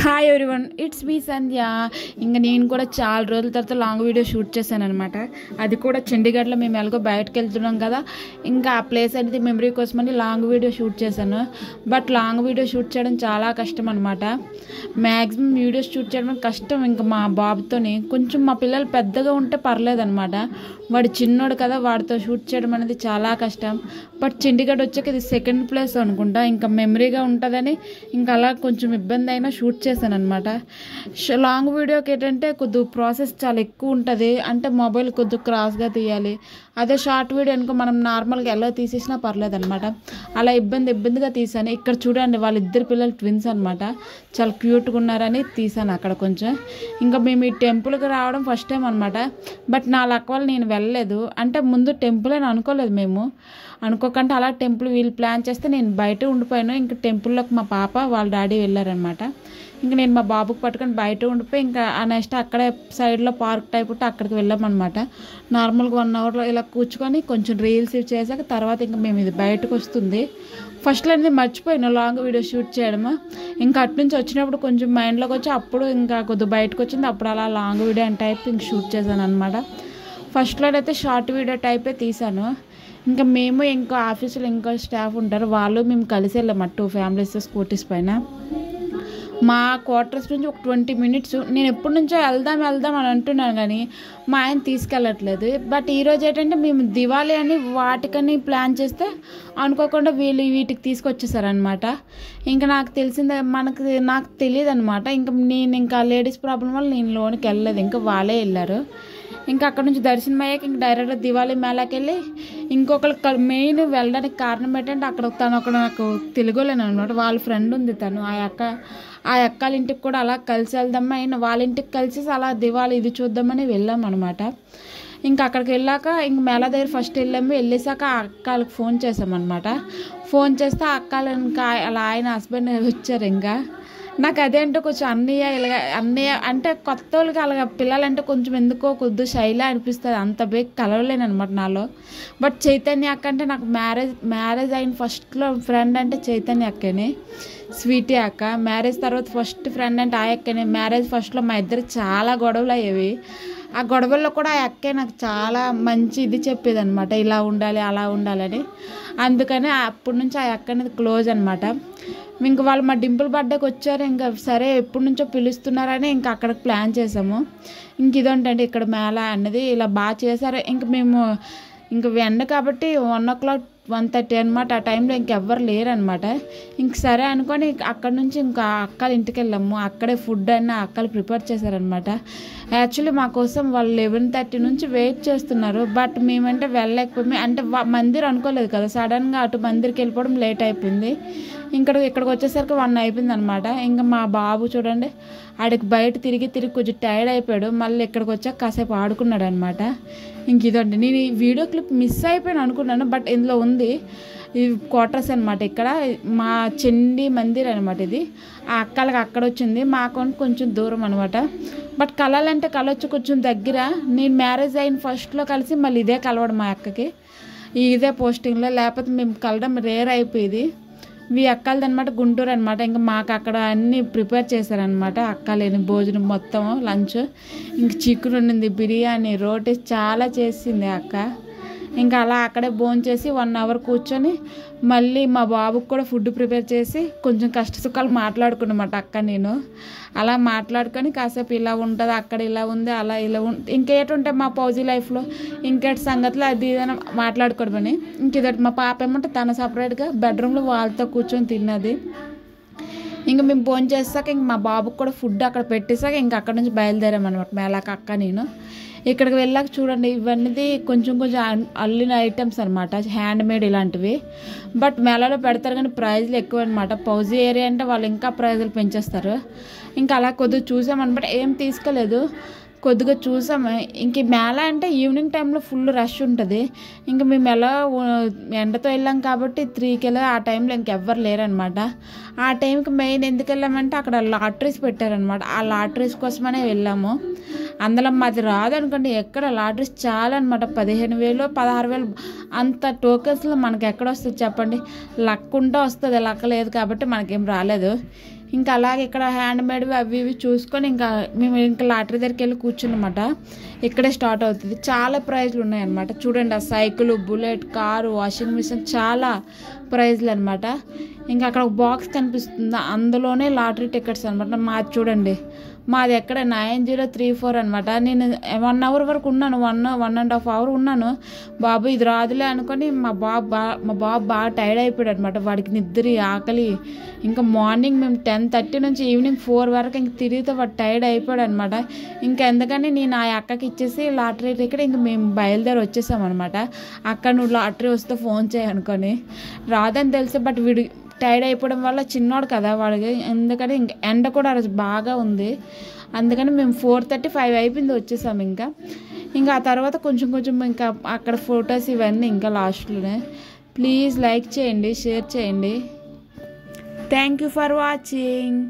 Hi everyone, it's me సంధ్య. ఇంకా నేను కూడా చాలా రోజుల తర్వాత లాంగ్ వీడియో షూట్ చేశాను అనమాట. అది కూడా చండీగఢ్లో మేము ఎలాగో బయటకు వెళ్తున్నాం కదా, ఇంకా ఆ ప్లేస్ అనేది మెమరీ కోసమని లాంగ్ వీడియో షూట్ చేశాను. బట్ లాంగ్ వీడియో షూట్ చేయడం చాలా కష్టం అనమాట. మ్యాక్సిమం వీడియోస్ షూట్ చేయడం కష్టం. ఇంకా మా బాబుతోని కొంచెం మా పిల్లలు పెద్దగా ఉంటే పర్లేదనమాట. వాడు చిన్నోడు కదా, వాడితో షూట్ చేయడం అనేది చాలా కష్టం. బట్ చండీగఢ్ వచ్చాక ఇది సెకండ్ ప్లేస్ అనుకుంటా, ఇంకా మెమరీగా ఉంటుందని ఇంకా అలా కొంచెం ఇబ్బంది అయినా షూట్ చేశాను అనమాట. లాంగ్ వీడియోకి ఏంటంటే కొద్దిగా ప్రాసెస్ చాలా ఎక్కువ ఉంటుంది. అంటే మొబైల్ కొద్దిగా క్రాస్గా తీయాలి. అదే షార్ట్ వీడియో అనుకో మనం నార్మల్గా ఎలా తీసేసినా పర్లేదు అనమాట. అలా ఇబ్బందిగా తీసాను. ఇక్కడ చూడండి, వాళ్ళిద్దరు పిల్లలు ట్విన్స్ అనమాట. చాలా క్యూట్గా ఉన్నారని తీసాను అక్కడ కొంచెం. ఇంకా మేము ఈ టెంపుల్కి రావడం ఫస్ట్ టైం అనమాట. బట్ నా లక్ వల్ల నేను వెళ్ళలేదు. అంటే ముందు టెంపుల్ అని అనుకోలేదు మేము. అనుకోకుండా అలా టెంపుల్ వీళ్ళు ప్లాన్ చేస్తే నేను బయట ఉండిపోయాను. ఇంకా టెంపుల్లోకి మా పాప వాళ్ళ డాడీ వెళ్ళారనమాట. ఇంకా నేను మా బాబుకి పట్టుకొని బయట ఉండిపోయి ఇంకా నెక్స్ట్ అక్కడే సైడ్లో పార్క్ టైప్ ఉంటే అక్కడికి వెళ్ళామన్నమాట. నార్మల్గా 1 అవర్లో ఇలా కూర్చుకొని కొంచెం రీల్స్ చేసాక తర్వాత ఇంకా మేము ఇది బయటకు వస్తుంది. ఫస్ట్లో అనేది మర్చిపోయాను లాంగ్ వీడియో షూట్ చేయడము. ఇంకా అటు నుంచి వచ్చినప్పుడు కొంచెం మైండ్లోకి వచ్చి అప్పుడు ఇంకా కొద్దిగా బయటకు వచ్చింది. అప్పుడు అలా లాంగ్ వీడియో అని టైప్ ఇంక షూట్ చేశాను అనమాట. ఫస్ట్లో అయితే షార్ట్ వీడియో టైపే తీసాను. ఇంకా మేము ఇంకా ఆఫీసులో ఇంకా స్టాఫ్ ఉంటారు, వాళ్ళు మేము కలిసి వెళ్ళాము 2 ఫ్యామిలీస్ స్కూటీస్ పైన. మా క్వార్టర్స్ నుంచి ఒక 20 మినిట్స్. నేను ఎప్పటి నుంచో వెళ్దాం అని అంటున్నాను కానీ మా ఆయన తీసుకెళ్ళట్లేదు. బట్ ఈరోజు ఏంటంటే మేము దివాళీ అని వాటికని ప్లాన్ చేస్తే అనుకోకుండా వీటికి తీసుకొచ్చేసారనమాట. ఇంకా నాకు తెలియదు అనమాట. ఇంకా లేడీస్ ప్రాబ్లం వల్ల నేను లోనికి వెళ్ళలేదు. ఇంకా వాళ్ళే వెళ్ళారు. ఇంకా అక్కడ నుంచి దర్శనం అయ్యాక ఇంక డైరెక్ట్గా దివాళీ మేళాకి వెళ్ళి ఇంకొకరు మెయిన్ వెళ్ళడానికి కారణం ఏంటంటే తను నాకు తెలుగులేను అనమాట. వాళ్ళ ఫ్రెండ్ ఉంది, తను ఆ అక్కల ఇంటికి కూడా అలా కలిసి వెళ్దామా అయినా వాళ్ళ ఇంటికి కలిసి అలా దివాళీ ఇది చూద్దామని వెళ్ళాం అనమాట. ఇంకా అక్కడికి వెళ్ళాక ఇంక మేళా దగ్గర ఫస్ట్ వెళ్ళేసాక ఆ అక్కలకు ఫోన్ చేసామన్నమాట. ఫోన్ చేస్తే ఆ అక్కలు ఇంకా అలా ఆయన హస్బెండ్ వచ్చారు. ఇంకా నాకు అదేంటో కొంచెం అన్నయ్య అంటే కొత్త వాళ్ళకి అలాగ పిల్లలంటే కొంచెం ఎందుకో కొద్దిగా శైలా అనిపిస్తుంది. అంత బేగ్ కలవలేను అనమాట నాలో. బట్ చైతన్య అక్క అంటే నాకు మ్యారేజ్ అయిన ఫస్ట్లో ఫ్రెండ్ అంటే చైతన్య అక్కనే, స్వీటీ అక్క. మ్యారేజ్ తర్వాత ఫస్ట్ ఫ్రెండ్ అంటే ఆ అక్కనే. మ్యారేజ్ ఫస్ట్లో మా ఇద్దరు చాలా గొడవలు అయ్యేవి. ఆ గొడవల్లో కూడా ఆ అక్కే నాకు చాలా మంచి ఇది చెప్పేది అనమాట, ఇలా ఉండాలి అలా ఉండాలని. అందుకని అప్పటి నుంచి ఆ అక్క అనేది క్లోజ్ అనమాట. ఇంకా వాళ్ళు మా డింపుల్ బర్త్డేకి వచ్చారు. ఇంకా సరే ఎప్పటి నుంచో పిలుస్తున్నారని ఇంకా అక్కడికి ప్లాన్ చేసాము. ఇంక ఇదేంటంటే ఇక్కడ మేళా అన్నది ఇలా బాగా చేశారు. ఇంక మేము ఇంక ఎండ కాబట్టి 1 o'clock 1:30 అనమాట. ఆ టైంలో ఇంకెవ్వరు లేరనమాట. ఇంక సరే అనుకొని అక్కడ నుంచి ఇంకా అక్కల ఇంటికి వెళ్ళాము. అక్కడే ఫుడ్ అన్నీ అక్కలు ప్రిపేర్ చేశారనమాట. యాక్చువల్లీ మా కోసం వాళ్ళు 11:30 నుంచి వెయిట్ చేస్తున్నారు. బట్ మేమంటే వెళ్ళలేకపోయాము. అంటే మందిర్ అనుకోలేదు కదా, సడన్గా అటు మందిర్కి వెళ్ళిపోవడం లేట్ అయిపోయింది. ఇక్కడికి వచ్చేసరికి 1 అయిపోయింది అనమాట. ఇంకా మా బాబు చూడండి, ఆడికి బయట తిరిగి కొంచెం టైర్డ్ అయిపోయాడు. మళ్ళీ ఇక్కడికి వచ్చాక కాసేపు ఆడుకున్నాడు అనమాట. ఇంక ఇదండి, నేను ఈ వీడియో క్లిప్ మిస్ అయిపోయాను అనుకున్నాను. బట్ ఇందులో ఉంది. ఈ క్వార్టర్స్ అనమాట. ఇక్కడ మా చండీ మందిర్ అనమాట. ఇది ఆ అక్కలకి అక్కడ వచ్చింది, మాకు కొంచెం దూరం అనమాట. బట్ కలవాలంటే కలవచ్చు కొంచెం దగ్గర. నేను మ్యారేజ్ అయిన ఫస్ట్లో కలిసి మళ్ళీ ఇదే కలవడం మా అక్కకి, ఇదే పోస్టింగ్లో. లేకపోతే మేము కలవడం రేర్ అయిపోయేది. మీ అక్కలది అనమాట, గుంటూరు అనమాట. ఇంకా మాకు అక్కడ అన్నీ ప్రిపేర్ చేశారనమాట. అక్కలేని భోజనం మొత్తం లంచ్. ఇంక చికెన్ ఉండింది, బిర్యానీ, రోటీస్ చాలా చేసింది అక్క. ఇంకా అలా అక్కడే భోంచేసి 1 hour కూర్చొని మళ్ళీ మా బాబుకి కూడా ఫుడ్ ప్రిపేర్ చేసి కొంచెం కష్టసుఖాలు మాట్లాడుకున్నమాట అక్క నేను. అలా మాట్లాడుకొని కాసేపు ఇలా ఉంటుంది, అక్కడ ఇలా ఉంది, అలా ఇలా ఇంకేటుంటే మా పౌజీ లైఫ్లో ఇంకేటి సంగతులు అది ఏదైనా మాట్లాడుకోవడమని. ఇంకేదటి మా పాప ఏమంటే తన సపరేట్గా బెడ్రూమ్లో వాళ్ళతో కూర్చొని తిన్నది. ఇంకా మేము భోజనం చేసాక ఇంక మా బాబుకి కూడా ఫుడ్ అక్కడ పెట్టేసాక ఇంకా అక్కడ నుంచి బయలుదేరామన్నమాట మేళాకి అక్క నేను. ఇక్కడికి వెళ్ళాక చూడండి, ఇవన్నీ కొంచెం అల్లిన ఐటమ్స్ అనమాట, హ్యాండ్ మేడ్ ఇలాంటివి. బట్ మేళాలో పెడతారు కానీ ప్రైజ్లు ఎక్కువ అనమాట. పౌజీ ఏరియా అంటే వాళ్ళు ఇంకా ప్రైజులు పెంచేస్తారు. ఇంకా అలా కొద్దిగా చూసామన్నమాట. ఏం తీసుకోలేదు, కొద్దిగా చూసాము. ఇంక మేళా అంటే ఈవినింగ్ టైంలో ఫుల్ రష్ ఉంటుంది. ఇంకా మేము ఎలా ఎండతో వెళ్ళాం కాబట్టి 3కి వెళ్ళి ఆ టైంలో ఇంకెవ్వరు లేరనమాట. ఆ టైంకి మెయిన్ ఎందుకు వెళ్ళామంటే అక్కడ లాటరీస్ పెట్టారనమాట. ఆ లాటరీస్ కోసమనే వెళ్ళాము. అందులో మాది రాదనుకోండి, ఎక్కడ లాటరీస్ చాలా అనమాట. 15,000 16,000 అంత టోకెన్స్లో మనకి ఎక్కడ వస్తుంది చెప్పండి. లక్ ఉంటే వస్తుంది, లక్ లేదు కాబట్టి మనకేం రాలేదు. ఇంకా అలాగే ఇక్కడ హ్యాండ్ మేడ్వి అవి ఇవి చూసుకొని ఇంకా మేము ఇంకా లాటరీ దగ్గరికి వెళ్ళి కూర్చున్నమాట. ఇక్కడే స్టార్ట్ అవుతుంది. చాలా ప్రైజ్లు ఉన్నాయన్నమాట. చూడండి, ఆ cycle, bullet, car, washing machine, చాలా ప్రైజ్లు అనమాట. ఇంకా అక్కడ ఒక బాక్స్ కనిపిస్తుంది, అందులోనే లాటరీ టికెట్స్ అనమాట. మాది చూడండి, మాది ఎక్కడ 9034 అనమాట. నేను 1 అవర్ వరకు ఉన్నాను, 1.5 అవర్ ఉన్నాను. బాబు ఇది రాదులే అనుకొని మా బాబు బాగా టైర్డ్ అయిపోయాడు అనమాట. వాడికి నిద్ర, ఆకలి. ఇంకా మార్నింగ్ మేము 10:30 నుంచి ఈవినింగ్ 4 వరకు ఇంక తిరిగితే వాడు టైర్డ్ అయిపోయాడు అనమాట. ఇంకా ఎందుకని నేను ఆ అక్కకి ఇచ్చేసి లాటరీ టికెట్ ఇంక మేము బయలుదేరి వచ్చేసామన్నమాట. అక్క నువ్వు లాటరీ వస్తే ఫోన్ చేయనుకొని, రాదని తెలుసు, బట్ వీడు టైర్డ్ అయిపోవడం వల్ల చిన్నోడు కదా వాడికి, ఎందుకని ఇంక ఎండ కూడా ఆ రోజు బాగా ఉంది. అందుకని మేము 4:35 అయిపోయింది వచ్చేసాము. ఇంకా ఆ తర్వాత కొంచెం ఇంకా అక్కడ ఫొటోస్ ఇవన్నీ ఇంకా లాస్ట్లోనే. ప్లీజ్ లైక్ చేయండి, షేర్ చేయండి. Thank you for watching.